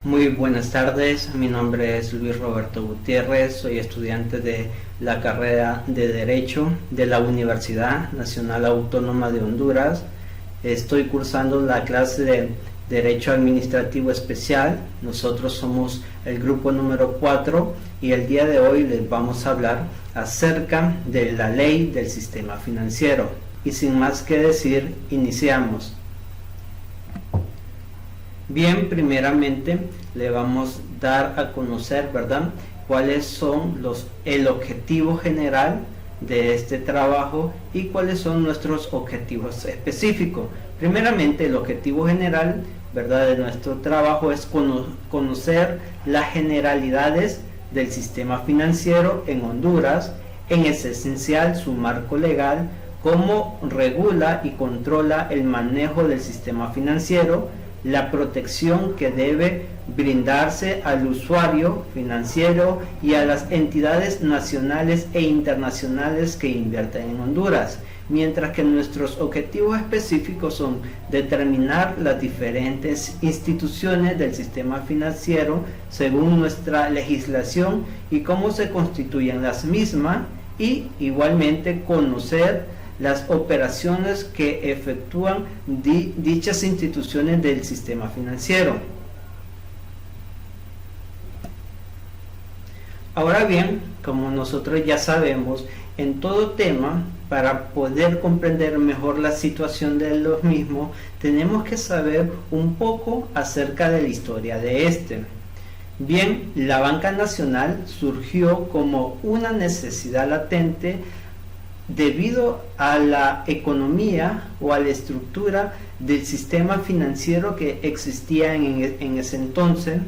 Muy buenas tardes, mi nombre es Luis Roberto Gutiérrez, soy estudiante de la carrera de Derecho de la Universidad Nacional Autónoma de Honduras. Estoy cursando la clase de Derecho Administrativo Especial. Nosotros somos el grupo número 4 y el día de hoy les vamos a hablar acerca de la ley del sistema financiero. Y sin más que decir, iniciamos. Bien, primeramente le vamos a dar a conocer, ¿verdad?, cuáles son el objetivo general de este trabajo y cuáles son nuestros objetivos específicos. Primeramente, el objetivo general, ¿verdad?, de nuestro trabajo es conocer las generalidades del sistema financiero en Honduras, en esencial su marco legal, cómo regula y controla el manejo del sistema financiero, la protección que debe brindarse al usuario financiero y a las entidades nacionales e internacionales que invierten en Honduras, mientras que nuestros objetivos específicos son determinar las diferentes instituciones del sistema financiero según nuestra legislación y cómo se constituyen las mismas, y igualmente conocer las operaciones que efectúan dichas instituciones del sistema financiero. Ahora bien, como nosotros ya sabemos, en todo tema, para poder comprender mejor la situación de los mismos, tenemos que saber un poco acerca de la historia de este. Bien, la banca nacional surgió como una necesidad latente debido a la economía o a la estructura del sistema financiero que existía en ese entonces,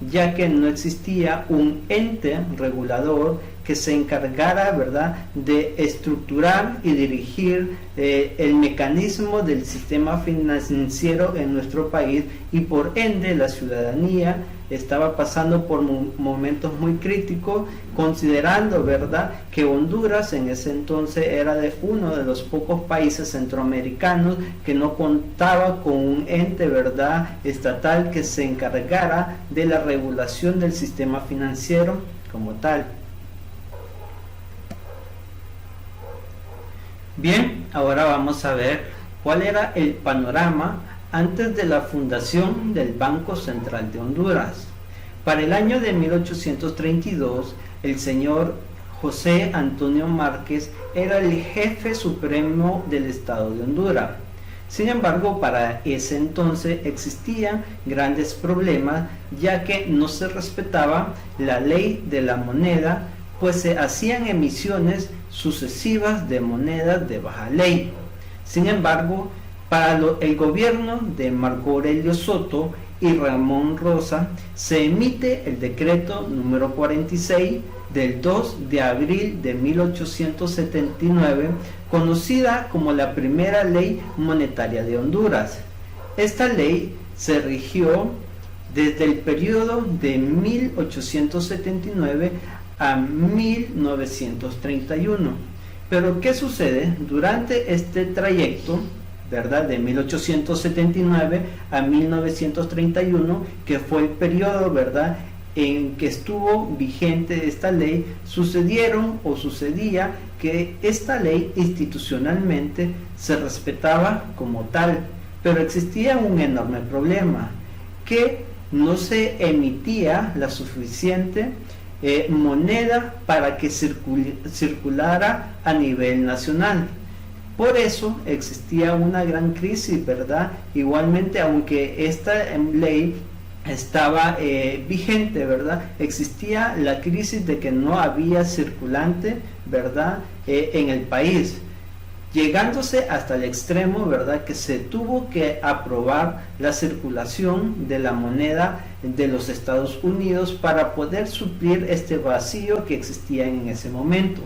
ya que no existía un ente regulador que se encargara, ¿verdad?, de estructurar y dirigir el mecanismo del sistema financiero en nuestro país, y por ende la ciudadanía estaba pasando por momentos muy críticos, considerando, ¿verdad?, que Honduras en ese entonces era uno de los pocos países centroamericanos que no contaba con un ente, ¿verdad?, estatal que se encargara de la regulación del sistema financiero como tal. Bien, ahora vamos a ver cuál era el panorama antes de la fundación del Banco Central de Honduras. Para el año de 1832, el señor José Antonio Márquez era el jefe supremo del Estado de Honduras. Sin embargo, para ese entonces existían grandes problemas, ya que no se respetaba la ley de la moneda, pues se hacían emisiones sucesivas de monedas de baja ley. Sin embargo, para el gobierno de Marco Aurelio Soto y Ramón Rosa se emite el decreto número 46 del 2 de abril de 1879, conocida como la primera ley monetaria de Honduras. Esta ley se rigió desde el periodo de 1879 a 1931. Pero ¿qué sucede? Durante este trayecto, ¿verdad?, de 1879 a 1931, que fue el periodo, ¿verdad?, en que estuvo vigente esta ley, sucedía que esta ley institucionalmente se respetaba como tal, pero existía un enorme problema, que no se emitía la suficiente moneda para que circulara a nivel nacional. Por eso existía una gran crisis, ¿verdad? Igualmente, aunque esta ley estaba vigente, ¿verdad?, existía la crisis de que no había circulante, ¿verdad?, en el país, llegándose hasta el extremo, ¿verdad?, que se tuvo que aprobar la circulación de la moneda de los Estados Unidos para poder suplir este vacío que existía en ese momento.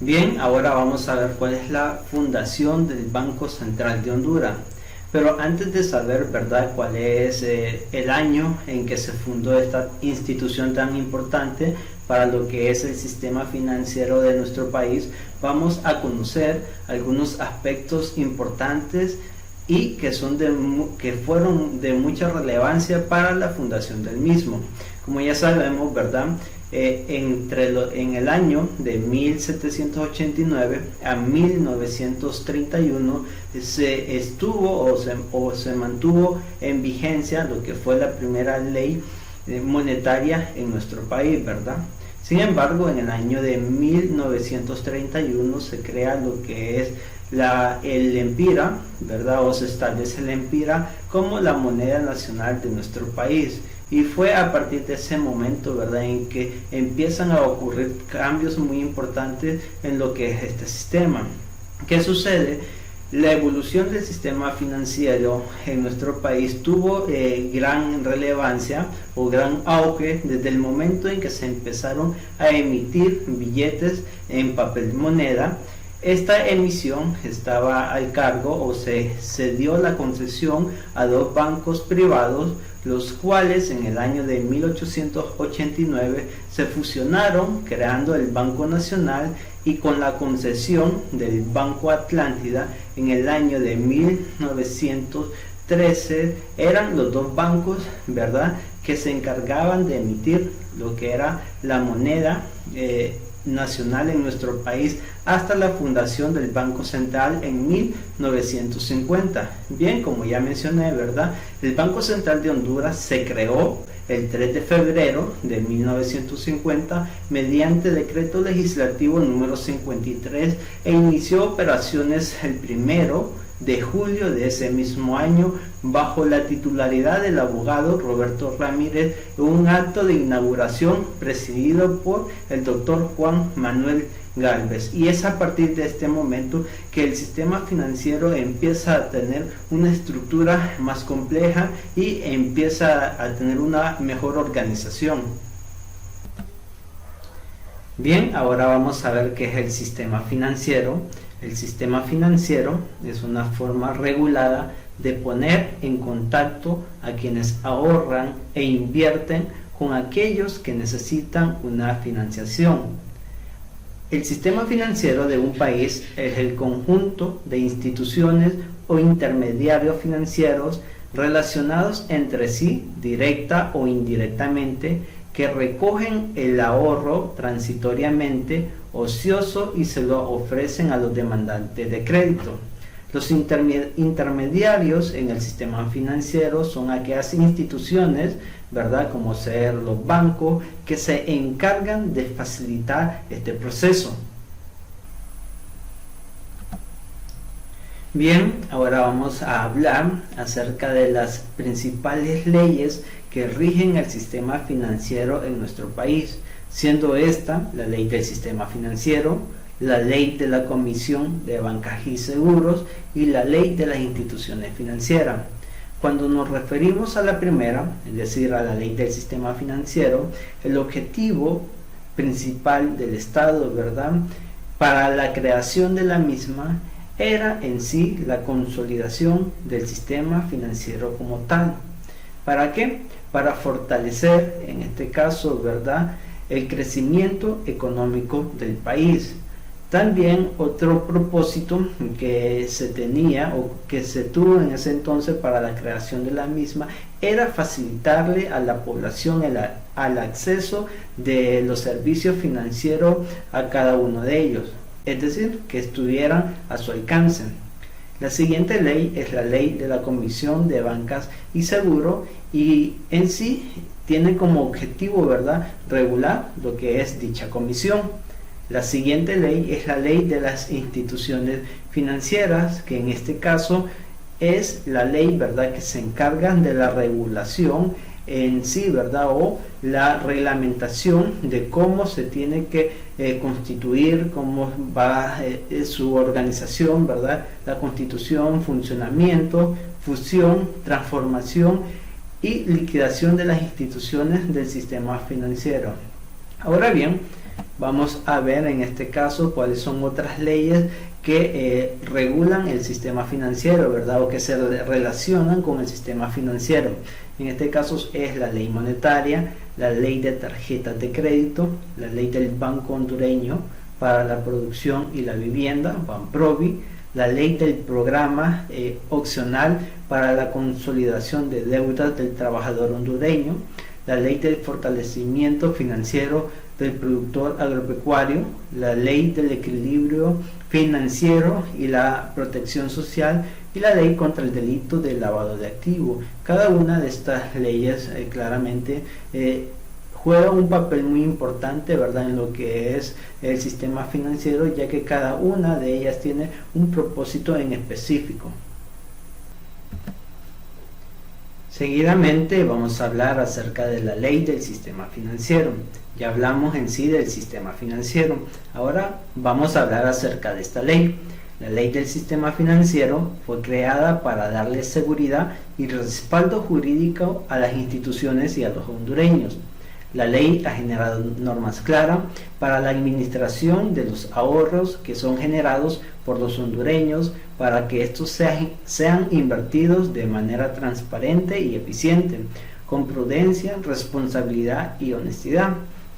Bien, ahora vamos a ver cuál es la fundación del Banco Central de Honduras. Pero antes de saber, ¿verdad?, cuál es el año en que se fundó esta institución tan importante para lo que es el sistema financiero de nuestro país, vamos a conocer algunos aspectos importantes y que fueron de mucha relevancia para la fundación del mismo. Como ya sabemos, ¿verdad? En el año de 1789 a 1931 se estuvo o se mantuvo en vigencia lo que fue la primera ley monetaria en nuestro país, ¿verdad? Sin embargo, en el año de 1931 se crea lo que es el empira, ¿verdad? O se establece el empira como la moneda nacional de nuestro país. Y fue a partir de ese momento, ¿verdad?, en que empiezan a ocurrir cambios muy importantes en lo que es este sistema. ¿Qué sucede? La evolución del sistema financiero en nuestro país tuvo gran relevancia o gran auge desde el momento en que se empezaron a emitir billetes en papel moneda. Esta emisión estaba al cargo o se dio la concesión a dos bancos privados, los cuales en el año de 1889 se fusionaron creando el Banco Nacional, y con la concesión del Banco Atlántida en el año de 1913 eran los dos bancos, ¿verdad?, que se encargaban de emitir lo que era la moneda nacional en nuestro país hasta la fundación del Banco Central en 1950. Bien, como ya mencioné, ¿verdad?, el Banco Central de Honduras se creó el 3 de febrero de 1950 mediante decreto legislativo número 53 e inició operaciones el 1 de julio de ese mismo año bajo la titularidad del abogado Roberto Ramírez, un acto de inauguración presidido por el doctor Juan Manuel Gálvez. Y es a partir de este momento que el sistema financiero empieza a tener una estructura más compleja y empieza a tener una mejor organización. Bien, ahora vamos a ver qué es el sistema financiero. El sistema financiero es una forma regulada de poner en contacto a quienes ahorran e invierten con aquellos que necesitan una financiación. El sistema financiero de un país es el conjunto de instituciones o intermediarios financieros relacionados entre sí, directa o indirectamente, que recogen el ahorro transitoriamente ocioso y se lo ofrecen a los demandantes de crédito. Los intermediarios en el sistema financiero son aquellas instituciones, ¿verdad?, como ser los bancos, que se encargan de facilitar este proceso. Bien, ahora vamos a hablar acerca de las principales leyes que rigen el sistema financiero en nuestro país, siendo esta la ley del sistema financiero, la ley de la Comisión de Bancas y Seguros y la ley de las instituciones financieras. Cuando nos referimos a la primera, es decir, a la ley del sistema financiero, el objetivo principal del Estado, ¿verdad?, para la creación de la misma era en sí la consolidación del sistema financiero como tal. ¿Para qué? Para fortalecer, en este caso, ¿verdad?, el crecimiento económico del país. También otro propósito que se tenía o que se tuvo en ese entonces para la creación de la misma era facilitarle a la población al acceso de los servicios financieros a cada uno de ellos, es decir, que estuvieran a su alcance. La siguiente ley es la ley de la Comisión de Bancas y Seguro, y en sí tiene como objetivo, ¿verdad?, regular lo que es dicha comisión. La siguiente ley es la ley de las instituciones financieras, que en este caso es la ley, ¿verdad?, que se encarga de la regulación en sí, ¿verdad?, o la reglamentación de cómo se tiene que constituir, cómo va su organización, ¿verdad?, la constitución, funcionamiento, fusión, transformación y liquidación de las instituciones del sistema financiero. Ahora bien, vamos a ver en este caso cuáles son otras leyes que regulan el sistema financiero, ¿verdad?, o que se relacionan con el sistema financiero. En este caso es la ley monetaria, la ley de tarjetas de crédito, la ley del Banco Hondureño para la Producción y la Vivienda, BANPROVI, la ley del programa opcional para la consolidación de deudas del trabajador hondureño, la ley del fortalecimiento financiero del productor agropecuario, la ley del equilibrio financiero y la protección social y la ley contra el delito de lavado de activos. Cada una de estas leyes claramente juega un papel muy importante, ¿verdad?, en lo que es el sistema financiero, ya que cada una de ellas tiene un propósito en específico. Seguidamente vamos a hablar acerca de la ley del sistema financiero. Ya hablamos en sí del sistema financiero. Ahora vamos a hablar acerca de esta ley. La ley del sistema financiero fue creada para darle seguridad y respaldo jurídico a las instituciones y a los hondureños. La ley ha generado normas claras para la administración de los ahorros que son generados por los hondureños para que estos sean invertidos de manera transparente y eficiente, con prudencia, responsabilidad y honestidad.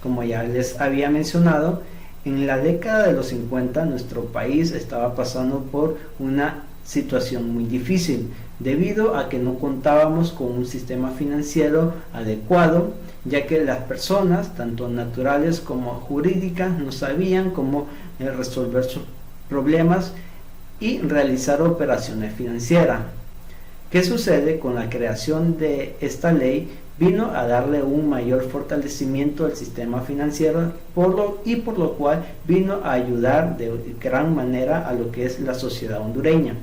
Como ya les había mencionado, en la década de los 50 nuestro país estaba pasando por una situación muy difícil, debido a que no contábamos con un sistema financiero adecuado, ya que las personas, tanto naturales como jurídicas, no sabían cómo resolver sus problemas y realizar operaciones financieras. ¿Qué sucede? Con la creación de esta ley vino a darle un mayor fortalecimiento al sistema financiero por lo cual vino a ayudar de gran manera a lo que es la sociedad hondureña.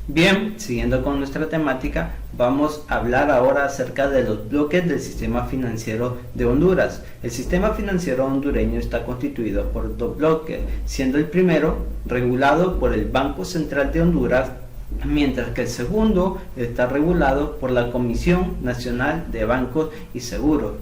Bien, siguiendo con nuestra temática, vamos a hablar ahora acerca de los bloques del sistema financiero de Honduras. El sistema financiero hondureño está constituido por dos bloques, siendo el primero regulado por el Banco Central de Honduras, mientras que el segundo está regulado por la Comisión Nacional de Bancos y Seguros.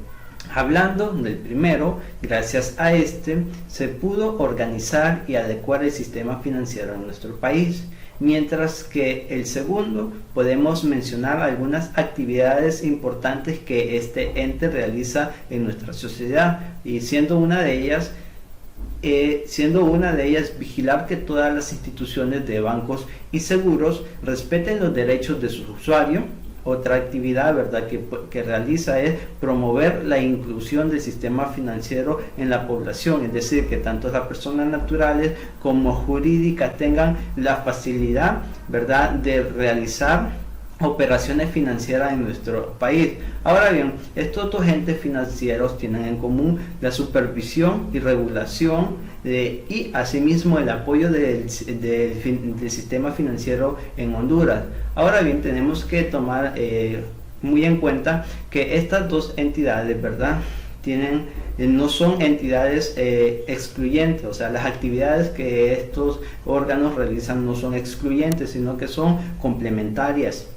Hablando del primero, gracias a este se pudo organizar y adecuar el sistema financiero en nuestro país, mientras que el segundo podemos mencionar algunas actividades importantes que este ente realiza en nuestra sociedad, y siendo una de ellas vigilar que todas las instituciones de bancos y seguros respeten los derechos de sus usuarios. Otra actividad, ¿verdad?, que realiza es promover la inclusión del sistema financiero en la población, es decir, que tanto las personas naturales como jurídicas tengan la facilidad, ¿verdad?, de realizar operaciones financieras en nuestro país. Ahora bien, estos dos entes financieros tienen en común la supervisión y regulación y asimismo el apoyo del sistema financiero en Honduras. Ahora bien, tenemos que tomar muy en cuenta que estas dos entidades, ¿verdad?, no son entidades excluyentes, o sea, las actividades que estos órganos realizan no son excluyentes, sino que son complementarias.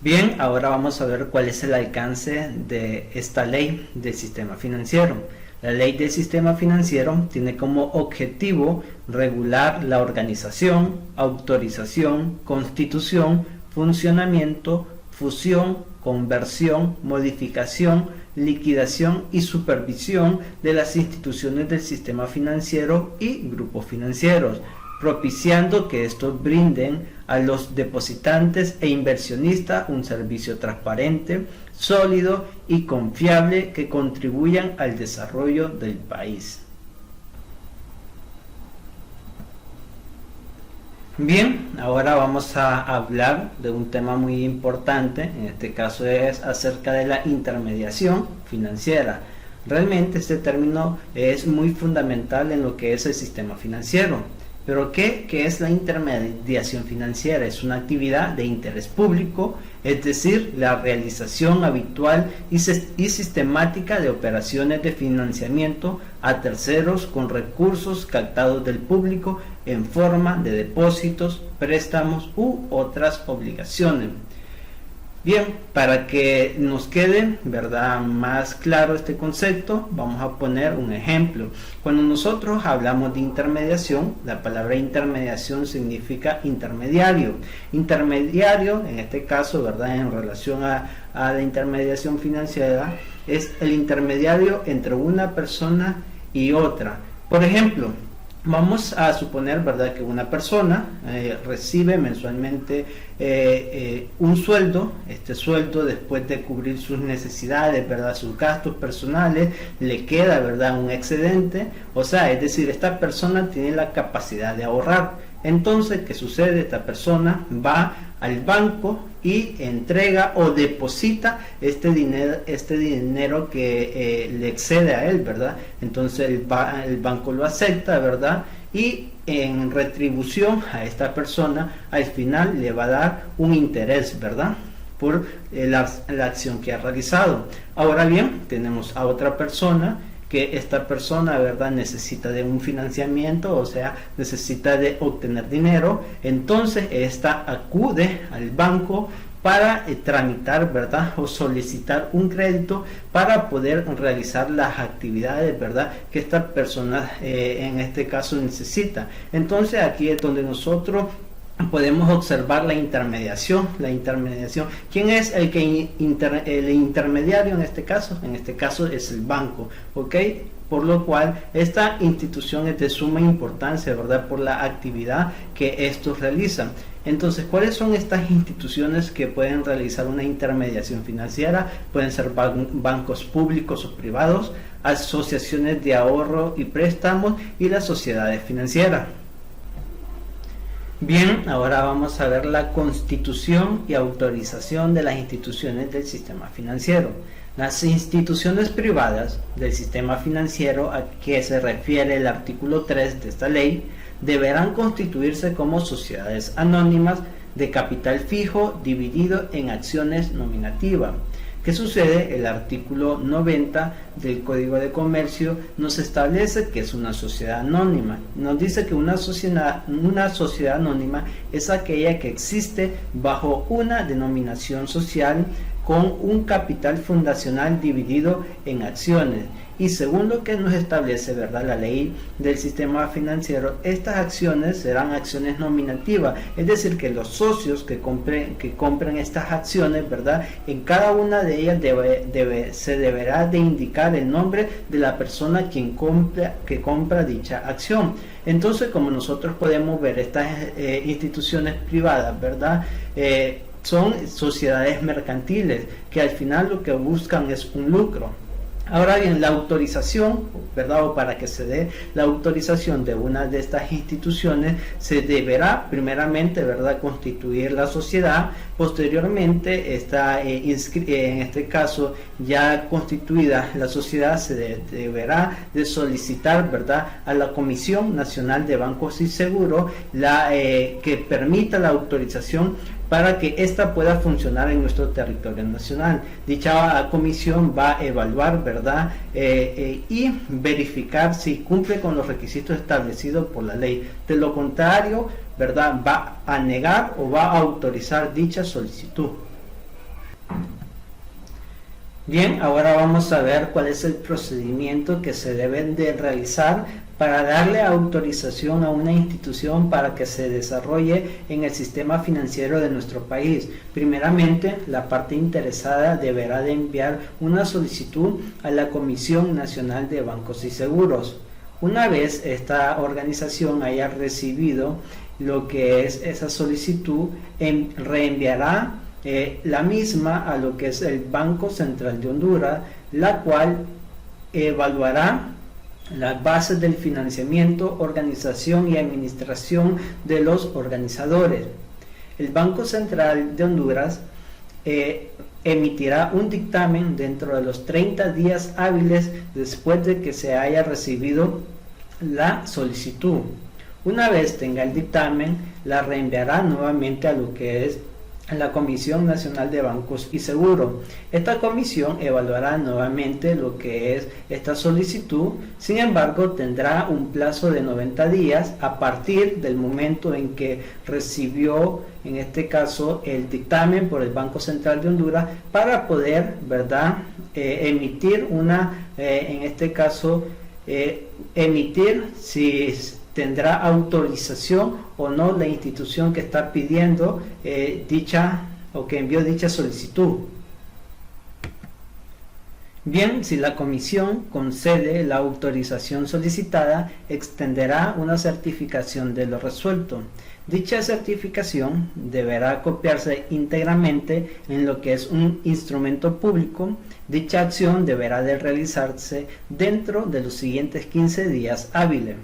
Bien, ahora vamos a ver cuál es el alcance de esta ley del sistema financiero. La ley del sistema financiero tiene como objetivo regular la organización, autorización, constitución, funcionamiento, fusión, conversión, modificación, liquidación y supervisión de las instituciones del sistema financiero y grupos financieros, propiciando que estos brinden a los depositantes e inversionistas un servicio transparente, sólido y confiable que contribuyan al desarrollo del país. Bien, ahora vamos a hablar de un tema muy importante, en este caso es acerca de la intermediación financiera. Realmente este término es muy fundamental en lo que es el sistema financiero. ¿Pero qué es la intermediación financiera? Es una actividad de interés público, es decir, la realización habitual y sistemática de operaciones de financiamiento a terceros con recursos captados del público en forma de depósitos, préstamos u otras obligaciones. Bien, para que nos quede, ¿verdad?, más claro este concepto, vamos a poner un ejemplo. Cuando nosotros hablamos de intermediación, la palabra intermediación significa intermediario. Intermediario, en este caso, ¿verdad?, en relación a la intermediación financiera, es el intermediario entre una persona y otra. Por ejemplo, vamos a suponer, ¿verdad?, que una persona recibe mensualmente un sueldo. Este sueldo, después de cubrir sus necesidades, ¿verdad?, sus gastos personales, le queda, ¿verdad?, un excedente. O sea, es decir, esta persona tiene la capacidad de ahorrar. Entonces, ¿qué sucede? Esta persona va al banco y entrega o deposita este dinero que le excede a él, ¿verdad? Entonces el banco lo acepta, ¿verdad? Y en retribución a esta persona, al final le va a dar un interés, ¿verdad?, por la acción que ha realizado. Ahora bien, tenemos a otra persona, que esta persona, ¿verdad?, necesita de un financiamiento, o sea, necesita de obtener dinero. Entonces esta acude al banco para tramitar, ¿verdad?, o solicitar un crédito para poder realizar las actividades, ¿verdad?, que esta persona en este caso necesita. Entonces aquí es donde nosotros podemos observar la intermediación. ¿Quién es el intermediario en este caso? En este caso es el banco, ¿ok? Por lo cual esta institución es de suma importancia, ¿verdad?, por la actividad que estos realizan. Entonces, ¿cuáles son estas instituciones que pueden realizar una intermediación financiera? Pueden ser bancos públicos o privados, asociaciones de ahorro y préstamos y las sociedades financieras. Bien, ahora vamos a ver la constitución y autorización de las instituciones del sistema financiero. Las instituciones privadas del sistema financiero, a que se refiere el artículo 3 de esta ley, deberán constituirse como sociedades anónimas de capital fijo dividido en acciones nominativas. ¿Qué sucede? El artículo 90 del Código de Comercio nos establece que es una sociedad anónima. Nos dice que una sociedad anónima es aquella que existe bajo una denominación social con un capital fundacional dividido en acciones. Y según lo que nos establece, ¿verdad?, la ley del sistema financiero, estas acciones serán acciones nominativas, es decir, que los socios que compren estas acciones, ¿verdad?, en cada una de ellas se deberá de indicar el nombre de la persona que compra dicha acción. Entonces, como nosotros podemos ver, estas instituciones privadas, ¿verdad?, son sociedades mercantiles que al final lo que buscan es un lucro. Ahora bien, la autorización, ¿verdad?, o para que se dé la autorización de una de estas instituciones, se deberá primeramente, ¿verdad?, constituir la sociedad. Posteriormente, en este caso ya constituida la sociedad, se deberá de solicitar, ¿verdad?, a la Comisión Nacional de Bancos y Seguros que permita la autorización para que ésta pueda funcionar en nuestro territorio nacional. Dicha comisión va a evaluar, ¿verdad?, y verificar si cumple con los requisitos establecidos por la ley. De lo contrario, ¿verdad?, va a negar o va a autorizar dicha solicitud. Bien, ahora vamos a ver cuál es el procedimiento que se deben de realizar para darle autorización a una institución para que se desarrolle en el sistema financiero de nuestro país. Primeramente, la parte interesada deberá de enviar una solicitud a la Comisión Nacional de Bancos y Seguros. Una vez esta organización haya recibido lo que es esa solicitud, reenviará la misma a lo que es el Banco Central de Honduras, la cual evaluará las bases del financiamiento, organización y administración de los organizadores. El Banco Central de Honduras emitirá un dictamen dentro de los 30 días hábiles después de que se haya recibido la solicitud. Una vez tenga el dictamen, la reenviará nuevamente a lo que es la Comisión Nacional de Bancos y Seguros. Esta comisión evaluará nuevamente lo que es esta solicitud. Sin embargo, tendrá un plazo de 90 días a partir del momento en que recibió, en este caso, el dictamen por el Banco Central de Honduras para poder, ¿verdad?, emitir en este caso, emitir si tendrá autorización o no la institución que está pidiendo que envió dicha solicitud. Bien, si la comisión concede la autorización solicitada, extenderá una certificación de lo resuelto. Dicha certificación deberá copiarse íntegramente en lo que es un instrumento público. Dicha acción deberá de realizarse dentro de los siguientes 15 días hábiles.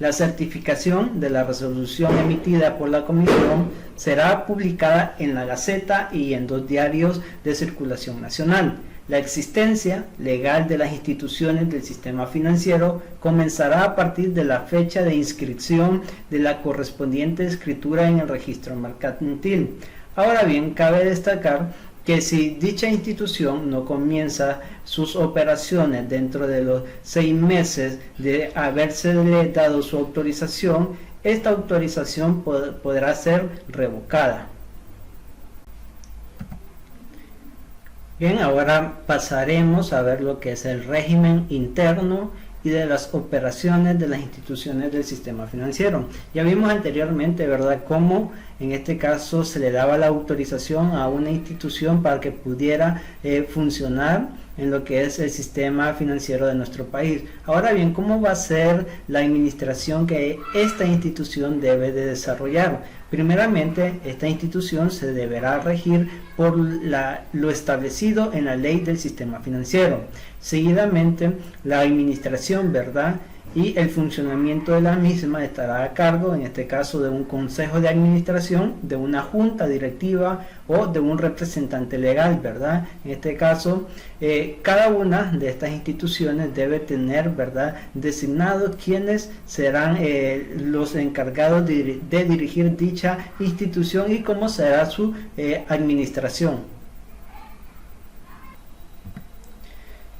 La certificación de la resolución emitida por la comisión será publicada en la Gaceta y en 2 diarios de circulación nacional. La existencia legal de las instituciones del sistema financiero comenzará a partir de la fecha de inscripción de la correspondiente escritura en el registro mercantil. Ahora bien, cabe destacar que si dicha institución no comienza sus operaciones dentro de los 6 meses de habérsele dado su autorización, esta autorización podrá ser revocada. Bien, ahora pasaremos a ver lo que es el régimen interno y de las operaciones de las instituciones del sistema financiero. Ya vimos anteriormente, ¿verdad?, cómo en este caso se le daba la autorización a una institución para que pudiera funcionar en lo que es el sistema financiero de nuestro país. Ahora bien, ¿cómo va a ser la administración que esta institución debe de desarrollar? Primeramente, esta institución se deberá regir por lo establecido en la ley del sistema financiero. Seguidamente, la administración, ¿verdad?, y el funcionamiento de la misma estará a cargo, en este caso, de un consejo de administración, de una junta directiva o de un representante legal, ¿verdad? En este caso, cada una de estas instituciones debe tener, ¿verdad?, designados quienes serán los encargados de dirigir dicha institución y cómo será su administración.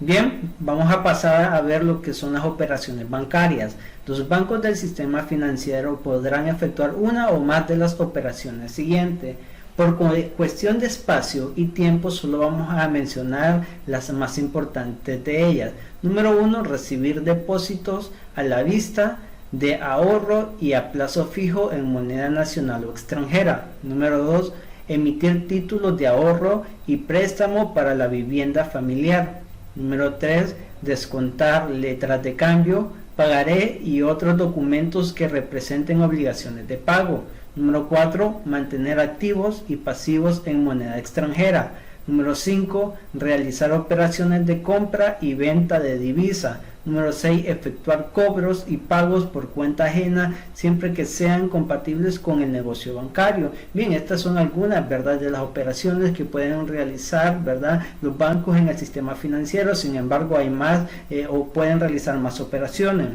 Bien, vamos a pasar a ver lo que son las operaciones bancarias. Los bancos del sistema financiero podrán efectuar una o más de las operaciones siguientes. Por cuestión de espacio y tiempo, solo vamos a mencionar las más importantes de ellas. Número 1, recibir depósitos a la vista, de ahorro y a plazo fijo en moneda nacional o extranjera. Número 2, emitir títulos de ahorro y préstamo para la vivienda familiar. Número 3, descontar letras de cambio, pagaré y otros documentos que representen obligaciones de pago. Número 4, mantener activos y pasivos en moneda extranjera. Número 5, realizar operaciones de compra y venta de divisa. Número 6, efectuar cobros y pagos por cuenta ajena siempre que sean compatibles con el negocio bancario. Bien, estas son algunas, ¿verdad?, de las operaciones que pueden realizar, ¿verdad?, los bancos en el sistema financiero. Sin embargo, hay más o pueden realizar más operaciones.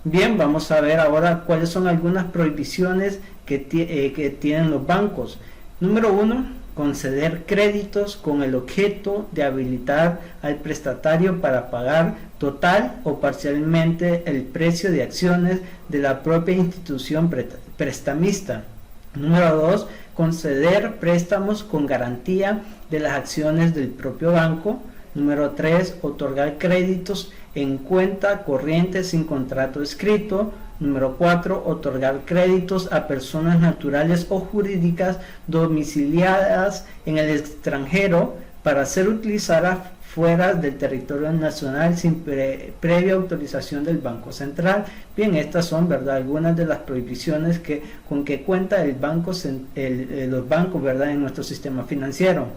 Bien, vamos a ver ahora cuáles son algunas prohibiciones que tienen los bancos. Número 1, conceder créditos con el objeto de habilitar al prestatario para pagar total o parcialmente el precio de acciones de la propia institución prestamista. Número 2, conceder préstamos con garantía de las acciones del propio banco. Número 3, otorgar créditos en cuenta corriente sin contrato escrito. Número 4, otorgar créditos a personas naturales o jurídicas domiciliadas en el extranjero para ser utilizadas fuera del territorio nacional sin previa autorización del Banco Central. Bien, estas son, ¿verdad?, algunas de las prohibiciones con que cuenta los bancos, ¿verdad?, en nuestro sistema financiero.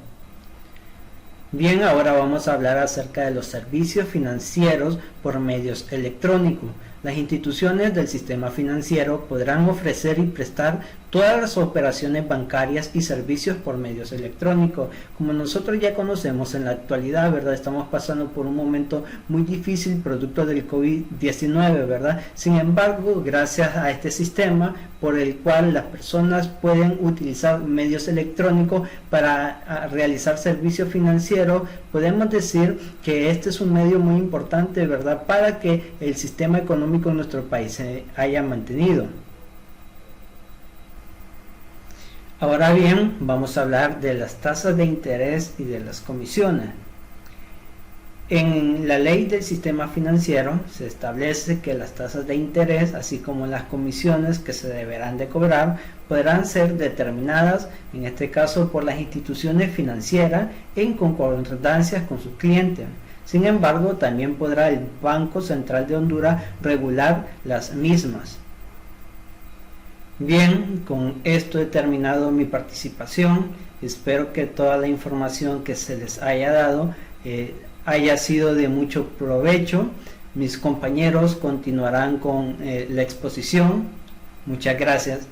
Bien, ahora vamos a hablar acerca de los servicios financieros por medios electrónicos. Las instituciones del sistema financiero podrán ofrecer y prestar todas las operaciones bancarias y servicios por medios electrónicos. Como nosotros ya conocemos en la actualidad, ¿verdad?, estamos pasando por un momento muy difícil producto del COVID-19, ¿verdad? Sin embargo, gracias a este sistema por el cual las personas pueden utilizar medios electrónicos para realizar servicios financieros, podemos decir que este es un medio muy importante, ¿verdad?, para que el sistema económico en nuestro país se haya mantenido. Ahora bien, vamos a hablar de las tasas de interés y de las comisiones. En la ley del sistema financiero se establece que las tasas de interés, así como las comisiones que se deberán de cobrar, podrán ser determinadas, en este caso, por las instituciones financieras en concordancia con sus clientes. Sin embargo, también podrá el Banco Central de Honduras regular las mismas. Bien, con esto he terminado mi participación. Espero que toda la información que se les haya dado haya sido de mucho provecho. Mis compañeros continuarán con la exposición. Muchas gracias.